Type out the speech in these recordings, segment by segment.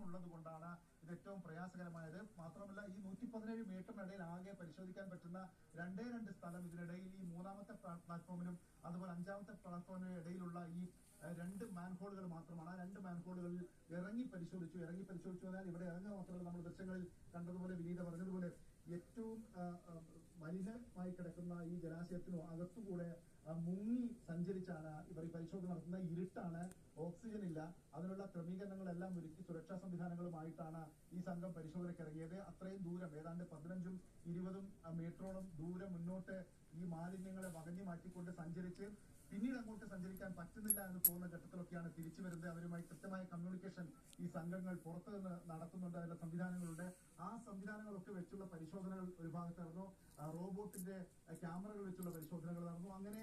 ഉള്ളത് കൊണ്ടാണ് ഇത് ഏറ്റവും പ്രയാസകരമായത്. മാത്രമല്ല ഈ 117 മീറ്ററിനിടയിൽ ആകെ പരിശോധിക്കാൻ പറ്റുന്ന രണ്ട് സ്ഥലം ഇതിനിടയിൽ ഈ മൂന്നാമത്തെ പ്ലാറ്റ്ഫോമിനും അതുപോലെ അഞ്ചാമത്തെ പ്ലാറ്റ്ഫോമിനും ഇടയിലുള്ള ഈ രണ്ട് മാൻഹോളുകൾ മാത്രമാണ്. ആ രണ്ട് മാൻഹോളുകളിൽ ഇറങ്ങി പരിശോധിച്ചു എന്നാൽ ഇവിടെ ഇറങ്ങുക മാത്രമല്ല, നമ്മൾ ദൃശ്യങ്ങളിൽ കണ്ടതുപോലെ വിനീത പറഞ്ഞതുപോലെ ഏറ്റവും മലിനമായി കിടക്കുന്ന ഈ ജലാശയത്തിനോ അകത്തുകൂടെ മുങ്ങി സഞ്ചരിച്ചാണ് ഇവർ ഈ പരിശോധന നടത്തുന്ന. ഇരുട്ടാണ്, ഓക്സിജൻ ഇല്ല, അതിനുള്ള ക്രമീകരണങ്ങളെല്ലാം ഒരുക്കി സുരക്ഷാ സംവിധാനങ്ങളുമായിട്ടാണ് ഈ സംഘം പരിശോധനയ്ക്ക് ഇറങ്ങിയത്. അത്രയും ദൂരം, ഏതാണ്ട് 15-20 മീറ്ററോളം ദൂരം മുന്നോട്ട് ഈ മാലിന്യങ്ങളെ വകഞ്ഞു മാറ്റിക്കൊണ്ട് സഞ്ചരിച്ച് പിന്നീട് അങ്ങോട്ട് സഞ്ചരിക്കാൻ പറ്റുന്നില്ല എന്ന് തോന്നുന്ന ഘട്ടത്തിലൊക്കെയാണ് തിരിച്ചു വരുന്നത്. അവരുമായി കൃത്യമായ കമ്മ്യൂണിക്കേഷൻ ഈ സംഘങ്ങൾ പുറത്തു നിന്ന് നടത്തുന്നുണ്ട്. അതിന്റെ സംവിധാനങ്ങളുണ്ട്. ആ സംവിധാനങ്ങളൊക്കെ വെച്ചുള്ള പരിശോധനകൾ ഒരു ഭാഗത്ത് നടന്നു. റോബോട്ടിന്റെ ക്യാമറകൾ വെച്ചുള്ള പരിശോധനകൾ നടന്നു. അങ്ങനെ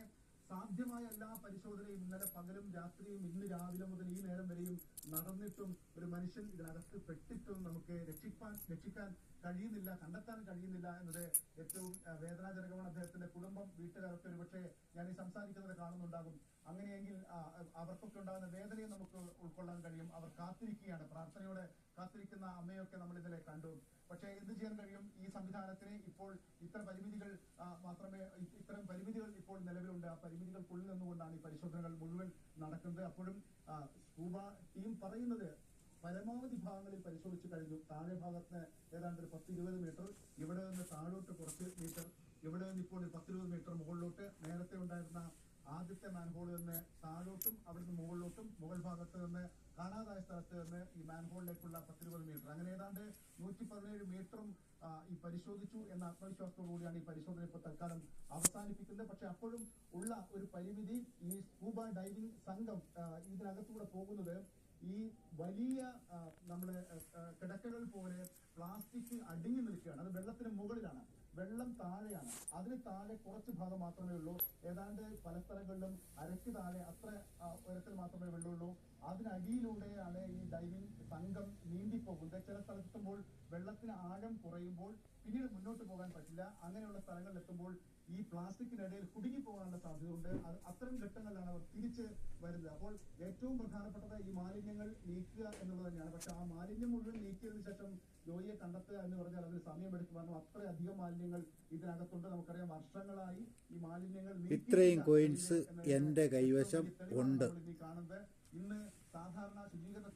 സാധ്യമായ എല്ലാ പരിശോധനയും ഇന്നലെ പകലും രാത്രിയും ഇന്ന് രാവിലെ മുതൽ ഈ നേരം വരെയും നടന്നിട്ടും ഒരു മനുഷ്യൻ ഇതിനകത്ത് പെട്ടിട്ടും നമുക്ക് രക്ഷിക്കാൻ കഴിയുന്നില്ല, കണ്ടെത്താൻ കഴിയുന്നില്ല എന്നത് ഏറ്റവും വേദനാജനകമാണ്. അദ്ദേഹത്തിന്റെ കുടുംബം, വീട്ടുകാരൊക്കെ ഒരുപക്ഷെ ഞാൻ ഈ സംസാരിക്കുന്നത് കാണുന്നുണ്ടാകും. അങ്ങനെയെങ്കിൽ അവർക്കൊക്കെ ഉണ്ടാകുന്ന വേദനയും നമുക്ക് ഉൾക്കൊള്ളാൻ കഴിയും. അവർ കാത്തിരിക്കുകയാണ്, പ്രാർത്ഥനയോടെ കാത്തിരിക്കുന്ന അമ്മയൊക്കെ നമ്മൾ ഇന്നലെ കണ്ടു. പക്ഷേ എന്ത് ചെയ്യാൻ കഴിയും? ഈ സംവിധാനത്തിന് ഇപ്പോൾ ഇത്തരം പരിമിതികൾ ഇപ്പോൾ നിലവിലുണ്ട്. ആ പരിമിതികൾക്കുള്ളിൽ നിന്നുകൊണ്ടാണ് ഈ പരിശോധനകൾ മുഴുവൻ നടക്കുന്നത്. അപ്പോഴും സ്കൂബ ടീം പറയുന്നത് പരമാവധി ഭാഗങ്ങളിൽ പരിശോധിച്ചു കഴിഞ്ഞു. താഴെ ഭാഗത്ത് ഏതാണ്ട് 10-20 മീറ്റർ, ഇവിടെ നിന്ന് താഴോട്ട് കുറച്ച് മീറ്റർ, ഇവിടെ നിന്ന് ഇപ്പോൾ 10-20 മീറ്റർ മുകളിലോട്ട്, നേരത്തെ ഉണ്ടായിരുന്ന ആദ്യത്തെ മാൻഹോളിൽ നിന്ന് താഴോട്ടും അവിടുന്ന് മുകളിലോട്ടും, മുകൾ ഭാഗത്ത് നിന്ന് കാണാതായ സ്ഥലത്ത് നിന്ന് ഈ മാൻഹോളിലേക്കുള്ള 10-20 മീറ്റർ, അങ്ങനെ ഏതാണ്ട് 117 മീറ്ററും ഈ പരിശോധിച്ചു എന്ന ആത്മവിശ്വാസത്തോടുകൂടിയാണ് ഈ പരിശോധന ഇപ്പോൾ തൽക്കാലം അവസാനിപ്പിക്കുന്നത്. പക്ഷെ അപ്പോഴും ഉള്ള ഒരു പരിമിതി, ഈ സ്കൂബ ഡൈവിംഗ് സംഘം ഇതിനകത്തൂടെ പോകുന്നത് ഈ വലിയ നമ്മുടെ കിടക്കകൾ പോലെ പ്ലാസ്റ്റിക് അടിഞ്ഞു നിൽക്കുകയാണ്. അത് വെള്ളത്തിന് മുകളിലാണ്, വെള്ളം താഴെയാണ്. അതിന് താഴെ കുറച്ച് ഭാഗം മാത്രമേ ഉള്ളൂ. ഏതാണ്ട് പല സ്ഥലങ്ങളിലും അരയ്ക്ക് താഴെ അത്ര ഉയരത്തിൽ മാത്രമേ വെള്ളമുള്ളൂ. അതിനടിയിലൂടെയാണ് ഈ ഡൈവിംഗ് സംഘം നീന്തിപ്പോകുന്നത്. ചില സ്ഥലത്തെത്തുമ്പോൾ വെള്ളത്തിന് ആഴം കുറയുമ്പോൾ പിന്നീട് മുന്നോട്ട് പോകാൻ പറ്റില്ല. അങ്ങനെയുള്ള സ്ഥലങ്ങളിൽ എത്തുമ്പോൾ ഈ പ്ലാസ്റ്റിക്കിനിടയിൽ കുടുങ്ങിപ്പോകാനുള്ള സാധ്യതയുണ്ട്. അത്തരം ഘട്ടങ്ങളിലാണ് അവർ തിരിച്ച് വരുന്നത്. അപ്പോൾ ഏറ്റവും പ്രധാനപ്പെട്ടത് ഈ മാലിന്യങ്ങൾ നീക്കുക എന്നുള്ളത് തന്നെയാണ്. പക്ഷെ ആ മാലിന്യം മുഴുവൻ നീക്കിയതിനു ശേഷം ജോയിയെ കണ്ടെത്തുക എന്ന് പറഞ്ഞാൽ അതിന് സമയമെടുക്കും. കാരണം അത്രയധികം മാലിന്യങ്ങൾ ഇതിനകത്തുണ്ട്. നമുക്കറിയാം, വർഷങ്ങളായി ഈ മാലിന്യങ്ങൾ ഇത്രയും കോയിൻസ് എന്റെ കൈവശം ഉണ്ട്. കാണുന്നത് ഇന്ന് സാധാരണ ശുചീകരണ